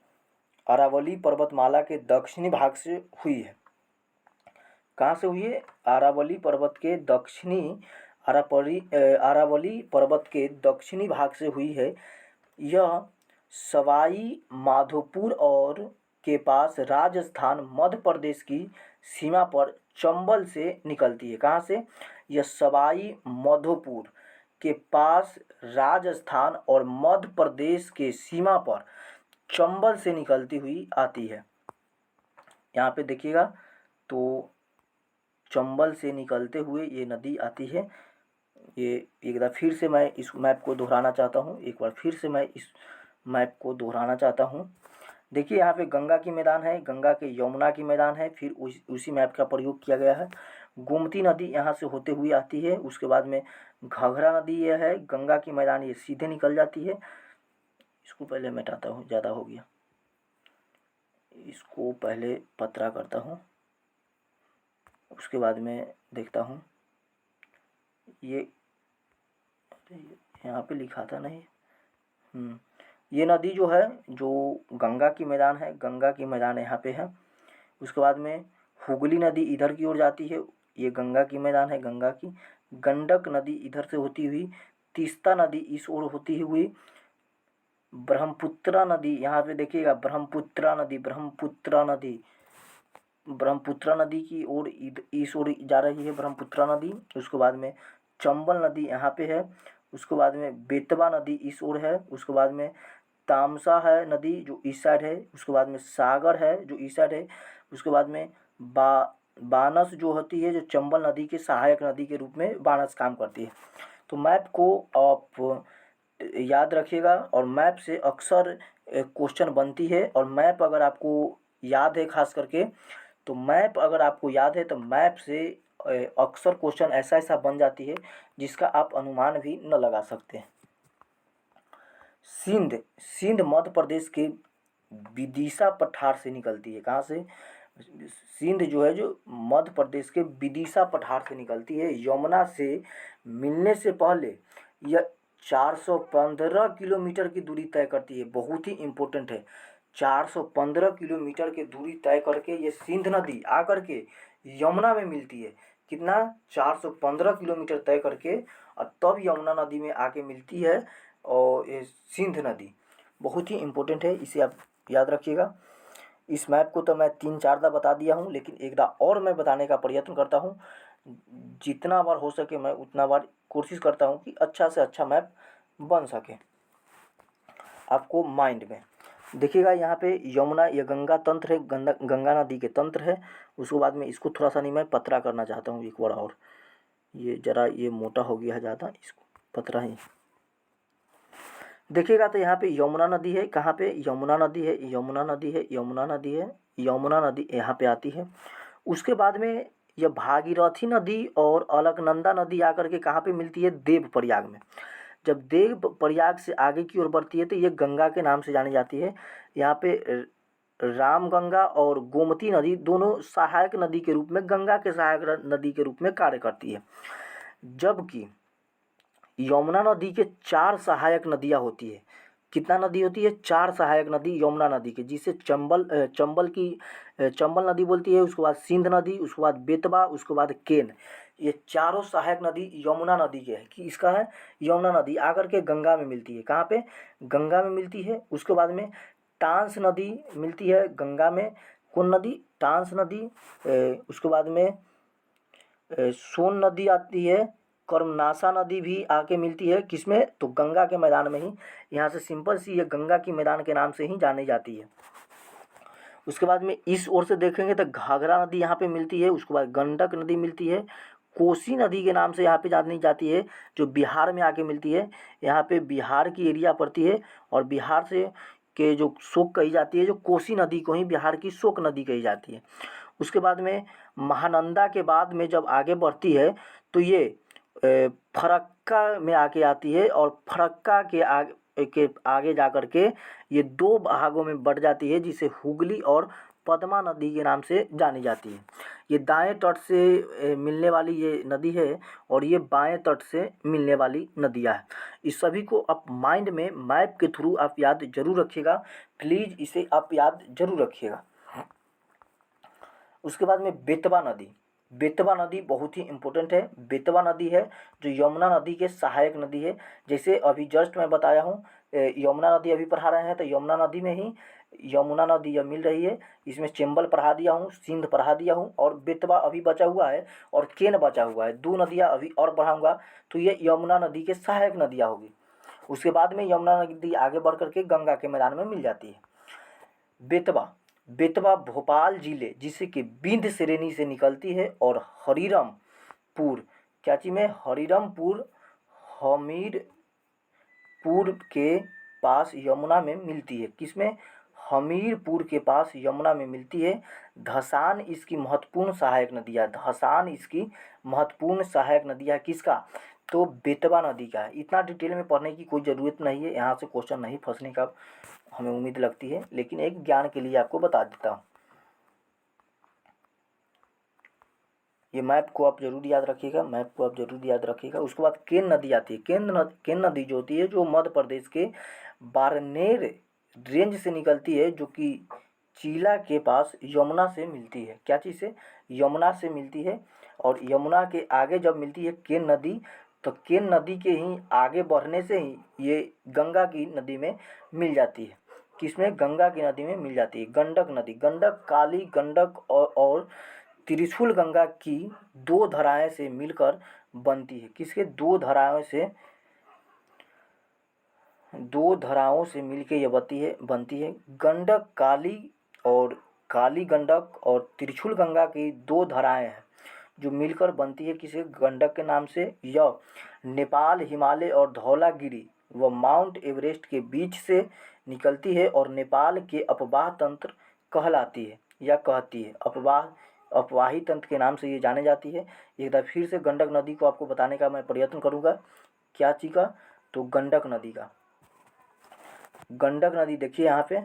अरावली पर्वतमाला के दक्षिणी भाग से हुई है। कहाँ से हुई है? अरावली पर्वत के दक्षिणी भाग से हुई है। यह सवाई माधोपुर और के पास राजस्थान मध्य प्रदेश की सीमा पर चंबल से निकलती है। कहाँ से? यह सवाई माधोपुर के पास राजस्थान और मध्य प्रदेश के सीमा पर चंबल से निकलती हुई आती है। यहाँ पे देखिएगा, तो चंबल से निकलते हुए ये नदी आती है। ये एक बार फिर से मैं इस मैप को दोहराना चाहता हूँ, एक बार फिर से मैं इस मैप को दोहराना चाहता हूँ। देखिए यहाँ पे गंगा की मैदान है, गंगा के यमुना की मैदान है, फिर उसी मैप का प्रयोग किया गया है। गोमती नदी यहाँ से होते हुए आती है, उसके बाद में घाघरा नदी ये है, गंगा की मैदान ये सीधे निकल जाती है। इसको पहले मिटाता हूँ, ज़्यादा हो गया, इसको पहले पतरा करता हूँ, उसके बाद में देखता हूँ। ये यहाँ पे लिखा था नहीं, ये नदी जो है, जो गंगा की मैदान है, गंगा की मैदान यहाँ पे है। उसके बाद में हुगली नदी इधर की ओर जाती है, ये गंगा की मैदान है, गंगा की। गंडक नदी इधर से होती हुई, तीस्ता नदी इस ओर होती हुई, ब्रह्मपुत्रा नदी यहाँ पे देखिएगा, ब्रह्मपुत्रा नदी की ओर इस ओर जा रही है ब्रह्मपुत्रा नदी। उसके बाद में चंबल नदी यहाँ पे है, उसके बाद में बेतवा नदी इस ओर है, उसके बाद में तामसा है नदी जो इस साइड है, उसके बाद में सागर है जो इस साइड है, उसके बाद में बानस जो होती है, जो चंबल नदी के सहायक नदी के रूप में बानस काम करती है। तो मैप को आप याद रखिएगा, और मैप से अक्सर क्वेश्चन बनती है। और मैप अगर आपको याद है, खास करके तो मैप अगर आपको याद है तो मैप से अक्सर क्वेश्चन ऐसा बन जाती है जिसका आप अनुमान भी न लगा सकते हैं। सिंध मध्य प्रदेश के विदिशा पठार से निकलती है। कहाँ से? सिंध जो है, जो मध्य प्रदेश के विदिशा पठार से निकलती है। यमुना से मिलने से पहले यह 415 किलोमीटर की दूरी तय करती है। बहुत ही इम्पोर्टेंट है, 415 किलोमीटर की दूरी तय करके ये सिंध नदी आकर के यमुना में मिलती है। कितना? 415 किलोमीटर तय करके, और तब यमुना नदी में आके मिलती है। और ये सिंध नदी बहुत ही इम्पोर्टेंट है, इसे आप याद रखिएगा। इस मैप को तो मैं 3-4 बार बता दिया हूँ, लेकिन एक बार और मैं बताने का प्रयत्न करता हूँ। जितना बार हो सके मैं उतना बार कोशिश करता हूँ कि अच्छा से अच्छा मैप बन सके आपको माइंड में। देखिएगा यहाँ पे यमुना, ये गंगा तंत्र है, गंगा नदी के तंत्र है। उसके बाद में इसको थोड़ा सा नहीं, मैं पतरा करना चाहता हूँ एक बार और। ये ज़रा ये मोटा हो गया है ज़्यादा, इसको पतरा ही देखिएगा। तो यहाँ पे यमुना नदी है, कहाँ पे? यमुना नदी है, यमुना नदी है, यमुना नदी है, यमुना नदी यहाँ पे आती है। उसके बाद में यह भागीरथी नदी और अलकनंदा नदी आकर के कहाँ पे मिलती है? देवप्रयाग में। जब देवप्रयाग से आगे की ओर बढ़ती है तो ये गंगा के नाम से जानी जाती है। यहाँ पे रामगंगा और गोमती नदी दोनों सहायक नदी के रूप में, गंगा के सहायक नदी के रूप में कार्य करती है। जबकि यमुना नदी के 4 सहायक नदियाँ होती है। कितना नदी होती है? 4 सहायक नदी यमुना नदी के, जिसे चंबल नदी बोलती है। उसके बाद सिंध नदी, उसके बाद बेतवा, उसके बाद केन। ये चारों सहायक नदी यमुना नदी के है, कि इसका है यमुना नदी आकर के गंगा में मिलती है। कहाँ पे? गंगा में मिलती है। उसके बाद में टांस नदी मिलती है गंगा में। कौन नदी? टांस नदी। उसके बाद में सोन नदी आती है। कर्मनाशा नदी भी आके मिलती है, किसमें? तो गंगा के मैदान में ही। यहाँ से सिंपल सी ये गंगा की मैदान के नाम से ही जानी जाती है। उसके बाद में इस ओर से देखेंगे तो घाघरा नदी यहाँ पे मिलती है। उसके बाद गंडक नदी मिलती है। कोसी नदी के नाम से यहाँ पे जानी जाती है, जो बिहार में आके मिलती है। यहाँ पे बिहार की एरिया पड़ती है, और बिहार से के जो शोक कही जाती है, जो कोसी नदी को ही बिहार की शोक नदी कही जाती है। उसके बाद में महानंदा के बाद में जब आगे बढ़ती है तो ये फरक्का में आके आती है, और फरक्का के आगे जा कर के ये 2 भागों में बढ़ जाती है, जिसे हुगली और पद्मा नदी के नाम से जानी जाती है। ये दाएं तट से मिलने वाली ये नदी है, और ये बाएं तट से मिलने वाली नदियां हैं। इस सभी को आप माइंड में मैप के थ्रू आप याद जरूर रखिएगा, प्लीज़ इसे आप याद जरूर रखिएगा। उसके बाद में बेतवा नदी बहुत ही इम्पोर्टेंट है। बेतवा नदी है जो यमुना नदी के सहायक नदी है। जैसे अभी जस्ट मैं बताया हूँ, यमुना नदी अभी पढ़ा रहे हैं, तो यमुना नदी में ही यमुना नदी यह मिल रही है। इसमें चंबल पढ़ा दिया हूँ, सिंध पढ़ा दिया हूँ और बेतवा अभी बचा हुआ है और केन बचा हुआ है। 2 नदियाँ अभी और पढ़ाऊँगा, तो ये यमुना नदी के सहायक नदियाँ होगी। उसके बाद में यमुना नदी आगे बढ़ करके गंगा के मैदान में मिल जाती है। बेतवा, बेतवा भोपाल जिले जिसे कि विंध्य श्रेणी से निकलती है और हरिरामपुर, क्या चीज़ में, हरिरामपुर हमीरपुर के पास यमुना में मिलती है। किसमें, हमीरपुर के पास यमुना में मिलती है। धसान इसकी महत्वपूर्ण सहायक नदियाँ, धसान इसकी महत्वपूर्ण सहायक नदियाँ किसका, तो बेतवा नदी का है। इतना डिटेल में पढ़ने की कोई ज़रूरत नहीं है, यहाँ से क्वेश्चन नहीं फंसने का हमें उम्मीद लगती है, लेकिन एक ज्ञान के लिए आपको बता देता हूँ। ये मैप को आप जरूर याद रखिएगा, मैप को आप जरूर याद रखिएगा। उसके बाद केन नदी आती है। केन नदी जो होती है, जो मध्य प्रदेश के बाड़मेर रेंज से निकलती है, जो कि चीला के पास यमुना से मिलती है। क्या चीज़ से, यमुना से मिलती है। और यमुना के आगे जब मिलती है केन नदी, तो केन नदी के ही आगे बढ़ने से ही ये गंगा की नदी में मिल जाती है। किसमें, गंगा की नदी में मिल जाती है। गंडक नदी, गंडक, काली गंडक और त्रिशूल गंगा की 2 धाराएं से मिलकर बनती है। किसके, 2 धाराओं से मिलके ये बनती है। गंडक काली और काली गंडक और त्रिशूल गंगा की 2 धाराएं हैं जो मिलकर बनती है। किसे, गंडक के नाम से। यह नेपाल, हिमालय और धौलागिरी व माउंट एवरेस्ट के बीच से निकलती है और नेपाल के अपवाह तंत्र कहलाती है या कहती है। अपवाही तंत्र के नाम से ये जाने जाती है। एक बार फिर से गंडक नदी को आपको बताने का मैं प्रयत्न करूँगा। क्या चीज़ का, तो गंडक नदी का। गंडक नदी देखिए यहाँ पे,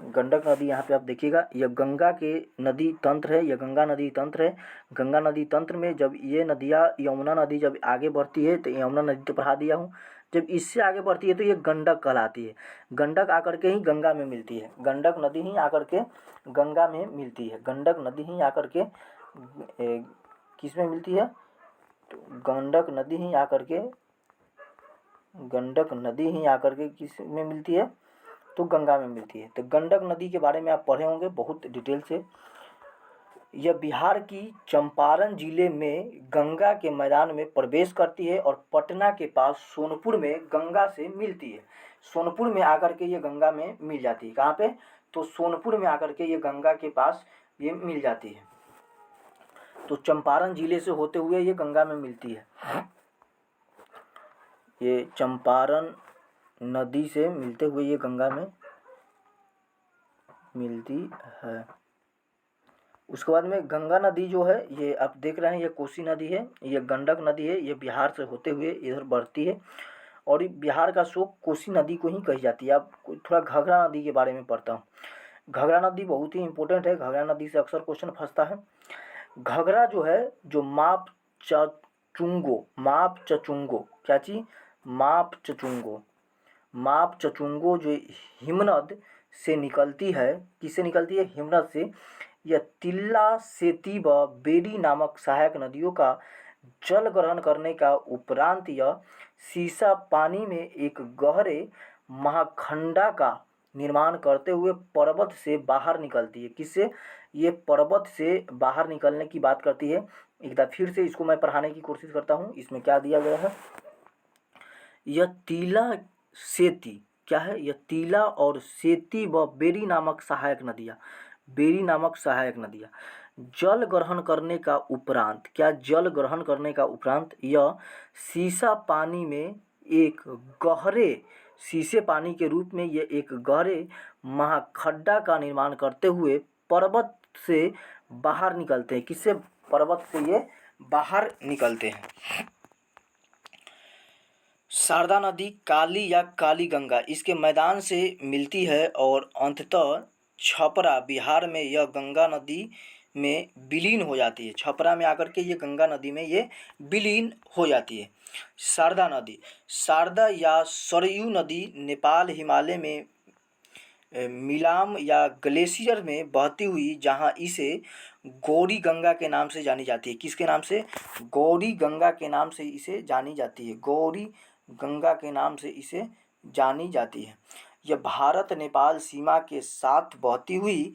गंडक नदी यहाँ पे आप देखिएगा, यह गंगा के नदी तंत्र है, यह गंगा नदी तंत्र है। गंगा नदी तंत्र में जब ये नदियाँ, यमुना नदी जब आगे बढ़ती है तो यमुना नदी तो पढ़ा दिया हूँ, जब इससे आगे बढ़ती है तो ये गंडक कहलाती है। गंडक आकर के ही गंगा में मिलती है, गंडक नदी ही आकर के गंगा में मिलती है। गंडक नदी ही आकर के किस में मिलती है, तो गंडक नदी ही आकर के किस में मिलती है, तो गंगा में मिलती है। तो गंडक नदी के बारे में आप पढ़े होंगे बहुत डिटेल से। यह बिहार की चंपारण जिले में गंगा के मैदान में प्रवेश करती है और पटना के पास सोनपुर में गंगा से मिलती है। सोनपुर में आकर के ये गंगा में मिल जाती है। कहाँ पे, तो सोनपुर में आकर के ये गंगा के पास ये मिल जाती है। तो चंपारण जिले से होते हुए ये गंगा में मिलती है। ये चंपारण नदी से मिलते हुए ये गंगा में मिलती है। उसके बाद में गंगा नदी जो है, ये आप देख रहे हैं, ये कोसी नदी है, ये गंडक नदी है, ये बिहार से होते हुए इधर बढ़ती है और ये बिहार का शोक कोसी नदी को ही कही जाती है। अब थोड़ा घाघरा नदी के बारे में पढ़ता हूँ। घाघरा नदी बहुत ही इंपॉर्टेंट है, घाघरा नदी से अक्सर क्वेश्चन फंसता है। घाघरा जो है, जो माप चचुंगो, क्या चीज़, माप चचुंगो जो हिमनद से निकलती है। किससे निकलती है, हिमनद से। यह तिल्ला, सेती व बेरी नामक सहायक नदियों का जल ग्रहण करने का उपरांत यह सीसा पानी में एक गहरे महाखंडा का निर्माण करते हुए पर्वत से बाहर निकलती है। किससे, ये पर्वत से बाहर निकलने की बात करती है। एक बार फिर से इसको मैं पढ़ाने की कोशिश करता हूँ। इसमें क्या दिया गया है, यह तीला सेती, क्या है, यह तीला और सेती व बेरी नामक सहायक नदियाँ जल ग्रहण करने का उपरांत, क्या, जल ग्रहण करने का उपरांत यह सीसा पानी में एक गहरे, शीशे पानी के रूप में यह एक गहरे महाखड्डा का निर्माण करते हुए पर्वत से बाहर निकलते हैं। किससे, पर्वत से ये बाहर निकलते हैं। शारदा नदी काली या काली गंगा इसके मैदान से मिलती है और अंततः छपरा बिहार में यह गंगा नदी में विलीन हो जाती है। छपरा में आकर के ये गंगा नदी में ये विलीन हो जाती है। शारदा नदी, शारदा या सरयू नदी नेपाल हिमालय में मिलाम या ग्लेशियर में बहती हुई, जहाँ इसे गौरी गंगा के नाम से जानी जाती है। किसके नाम से, गौरी गंगा के नाम से इसे जानी जाती है। गौरी गंगा के नाम से इसे जानी जाती है। यह भारत नेपाल सीमा के साथ बहती हुई,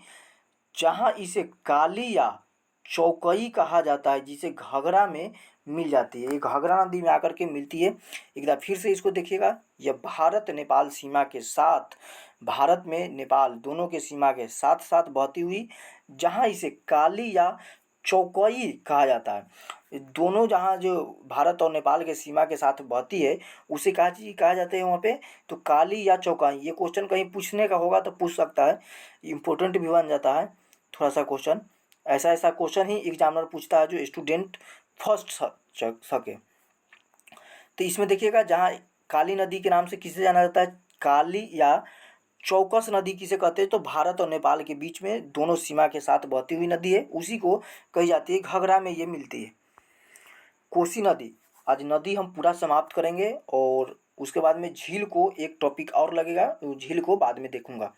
जहाँ इसे काली या चौकई कहा जाता है, जिसे घाघरा में मिल जाती है। ये घाघरा नदी में आकर के मिलती है। एक बार फिर से इसको देखिएगा, यह भारत नेपाल सीमा के साथ, भारत में नेपाल दोनों के सीमा के साथ साथ बहती हुई, जहाँ इसे काली या चौकई कहा जाता है। दोनों जहाँ जो भारत और नेपाल के सीमा के साथ बहती है उसे कहा जाते हैं वहाँ पे, तो काली या चौकाई। ये क्वेश्चन कहीं पूछने का होगा तो पूछ सकता है, इम्पोर्टेंट भी बन जाता है थोड़ा सा क्वेश्चन। ऐसा ऐसा क्वेश्चन ही एग्जामिनर पूछता है जो स्टूडेंट फर्स्ट सके। तो इसमें देखिएगा, जहाँ काली नदी के नाम से किसे जाना जाता है, काली या चौकस नदी किसे कहते हैं, तो भारत और नेपाल के बीच में दोनों सीमा के साथ बहती हुई नदी है, उसी को कही जाती है, घाघरा में ये मिलती है। कोसी नदी, आज नदी हम पूरा समाप्त करेंगे और उसके बाद में झील को एक टॉपिक और लगेगा, झील को बाद में देखूंगा।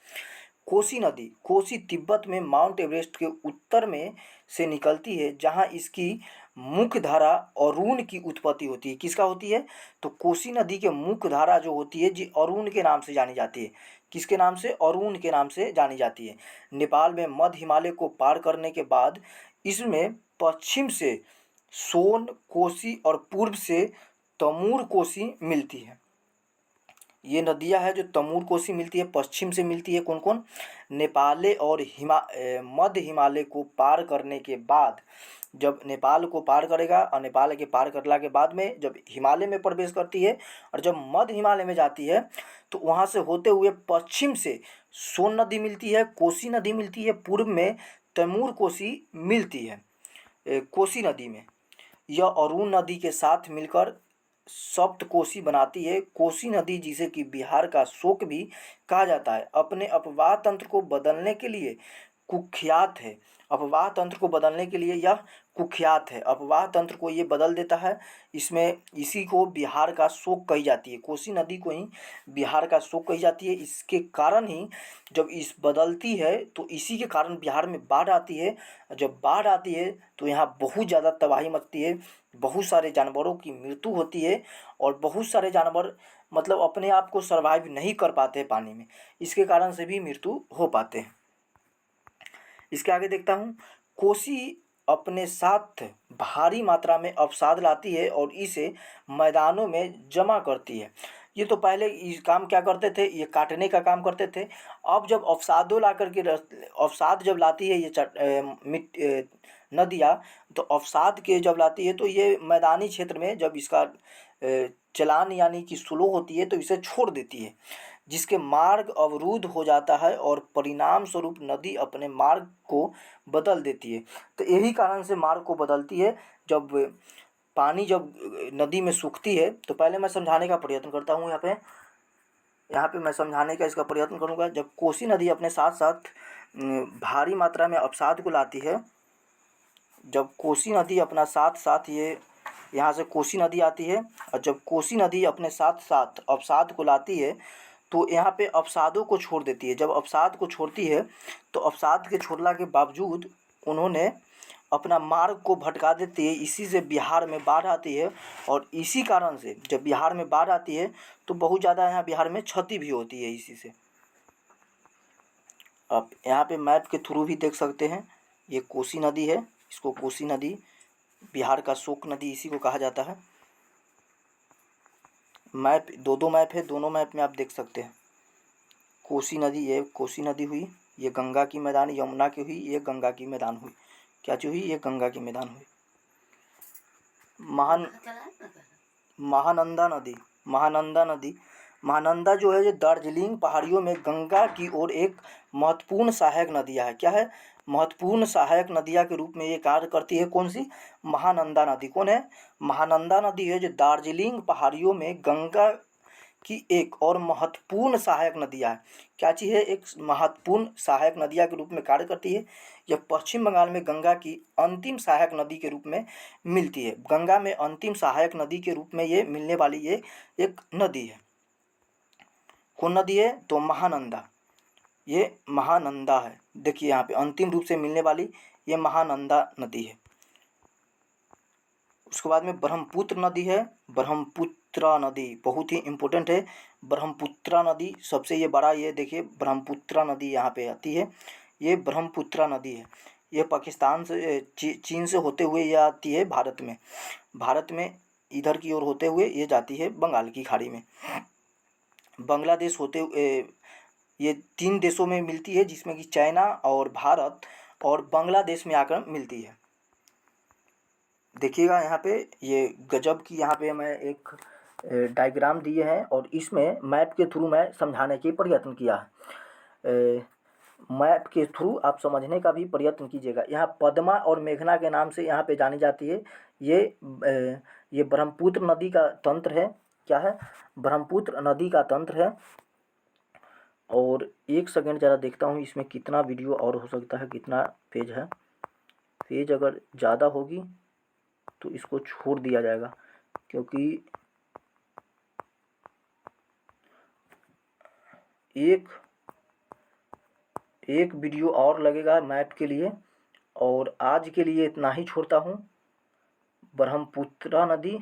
कोसी नदी, कोसी तिब्बत में माउंट एवरेस्ट के उत्तर में से निकलती है, जहाँ इसकी मुख्य धारा अरुण की उत्पत्ति होती है। किसका होती है, तो कोसी नदी के मुख्य धारा जो होती है जी अरुण के नाम से जानी जाती है। किसके नाम से, अरुण के नाम से जानी जाती है। नेपाल में मध्य हिमालय को पार करने के बाद इसमें पश्चिम से सोन कोसी और पूर्व से तमूर कोसी मिलती है। ये नदियाँ है जो तमूर कोसी मिलती है, पश्चिम से मिलती है कौन कौन, नेपाल और मध्य हिमालय को पार करने के बाद, जब नेपाल को पार करेगा और नेपाल के पार करने के बाद में जब हिमालय में प्रवेश करती है और जब मध्य हिमालय में जाती है तो वहाँ से होते हुए पश्चिम से सोन नदी मिलती है, कोसी नदी मिलती है, पूर्व में तमूर कोसी मिलती है। कोसी नदी में यह अरुण नदी के साथ मिलकर सप्तकोसी बनाती है। कोसी नदी, जिसे कि बिहार का शोक भी कहा जाता है, अपने अपवाह तंत्र को बदलने के लिए कुख्यात है। अपवाह तंत्र को बदलने के लिए यह कुख्यात है, अपवाह तंत्र को ये बदल देता है। इसमें इसी को बिहार का शोक कही जाती है, कोसी नदी को ही बिहार का शोक कही जाती है। इसके कारण ही जब इस बदलती है तो इसी के कारण बिहार में बाढ़ आती है। जब बाढ़ आती है तो यहाँ बहुत ज़्यादा तबाही मचती है, बहुत सारे जानवरों की मृत्यु होती है और बहुत सारे जानवर मतलब अपने आप को सर्वाइव नहीं कर पाते हैं पानी में, इसके कारण से भी मृत्यु हो पाते हैं। इसके आगे देखता हूँ, कोसी अपने साथ भारी मात्रा में अवसाद लाती है और इसे मैदानों में जमा करती है। ये तो पहले इस काम क्या करते थे, ये काटने का काम करते थे। अब जब अवसादों ला करके अवसाद जब लाती है ये नदियाँ, तो अवसाद के जब लाती है तो ये मैदानी क्षेत्र में जब इसका चलान यानी कि स्लो होती है तो इसे छोड़ देती है, जिसके मार्ग अवरुद्ध हो जाता है और परिणाम स्वरूप नदी अपने मार्ग को बदल देती है। तो यही कारण से मार्ग को बदलती है। जब पानी जब नदी में सूखती है, तो पहले मैं समझाने का प्रयत्न करता हूँ। यहाँ पे मैं समझाने का इसका प्रयत्न करूँगा। जब कोसी नदी अपने साथ साथ भारी मात्रा में अवसाद को लाती है, जब कोसी नदी अपना साथ साथ ये यहाँ से कोसी नदी आती है और जब कोसी नदी अपने साथ साथ अवसाद को लाती है तो यहाँ पे अवसादों को छोड़ देती है। जब अवसाद को छोड़ती है तो अवसाद के छोड़ने के बावजूद उन्होंने अपना मार्ग को भटका देती है। इसी से बिहार में बाढ़ आती है और इसी कारण से जब बिहार में बाढ़ आती है तो बहुत ज़्यादा यहाँ बिहार में क्षति भी होती है इसी से। आप यहाँ पे मैप के थ्रू भी देख सकते हैं, ये कोसी नदी है, इसको कोसी नदी, बिहार का शोक नदी इसी को कहा जाता है। मैप दो मैप है, दोनों मैप में आप देख सकते हैं। कोसी नदी, ये कोसी नदी हुई, ये गंगा की मैदान, यमुना की हुई, ये गंगा की मैदान हुई, क्या चीज हुई, ये गंगा की मैदान हुई। महानंदा नदी, महानंदा जो है ये दार्जिलिंग पहाड़ियों में गंगा की ओर एक महत्वपूर्ण सहायक नदियाँ है। क्या है, महत्वपूर्ण सहायक नदियाँ के रूप में ये कार्य करती है। कौन सी, महानंदा नदी। कौन है, महानंदा नदी है जो दार्जिलिंग पहाड़ियों में गंगा की एक और महत्वपूर्ण सहायक नदियाँ है। क्या चीज़ है, एक महत्वपूर्ण सहायक नदियाँ के रूप में कार्य करती है। यह पश्चिम बंगाल में गंगा की अंतिम सहायक नदी के रूप में मिलती है। गंगा में अंतिम सहायक नदी के रूप में ये मिलने वाली ये एक नदी है। कौन नदी है, तो महानंदा, ये महानंदा है। देखिए यहाँ पे अंतिम रूप से मिलने वाली ये महानंदा नदी है। उसके बाद में ब्रह्मपुत्र नदी है, ब्रह्मपुत्रा नदी बहुत ही इम्पोर्टेंट है। ब्रह्मपुत्रा नदी सबसे ये बड़ा, ये देखिए ब्रह्मपुत्रा नदी यहाँ पे आती है, ये ब्रह्मपुत्रा नदी है। ये पाकिस्तान से चीन से होते हुए ये आती है भारत में, भारत में इधर की ओर होते हुए ये जाती है बंगाल की खाड़ी में। बांग्लादेश होते हुए ये 3 देशों में मिलती है, जिसमें कि चाइना और भारत और बांग्लादेश में आकर मिलती है। देखिएगा यहाँ पे ये गजब की यहाँ पे मैं एक डायग्राम दिए हैं और इसमें मैप के थ्रू मैं समझाने की प्रयत्न किया है। मैप के थ्रू आप समझने का भी प्रयत्न कीजिएगा। यहाँ पद्मा और मेघना के नाम से यहाँ पे जानी जाती है। ये ब्रह्मपुत्र नदी का तंत्र है। क्या है? ब्रह्मपुत्र नदी का तंत्र है। और एक सेकंड ज़रा देखता हूँ इसमें कितना वीडियो और हो सकता है, कितना पेज है। पेज अगर ज़्यादा होगी तो इसको छोड़ दिया जाएगा, क्योंकि एक वीडियो और लगेगा मैप के लिए। और आज के लिए इतना ही छोड़ता हूँ। ब्रह्मपुत्रा नदी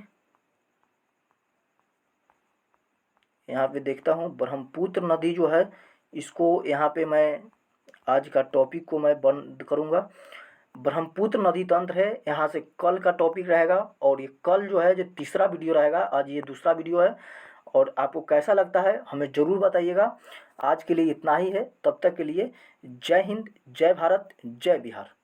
यहाँ पे देखता हूँ, ब्रह्मपुत्र नदी जो है इसको यहाँ पे मैं आज का टॉपिक को मैं बंद करूँगा। ब्रह्मपुत्र नदी तंत्र है, यहाँ से कल का टॉपिक रहेगा। और ये कल जो है जो तीसरा वीडियो रहेगा, आज ये दूसरा वीडियो है। और आपको कैसा लगता है हमें ज़रूर बताइएगा। आज के लिए इतना ही है, तब तक के लिए जय हिंद, जय भारत, जय बिहार।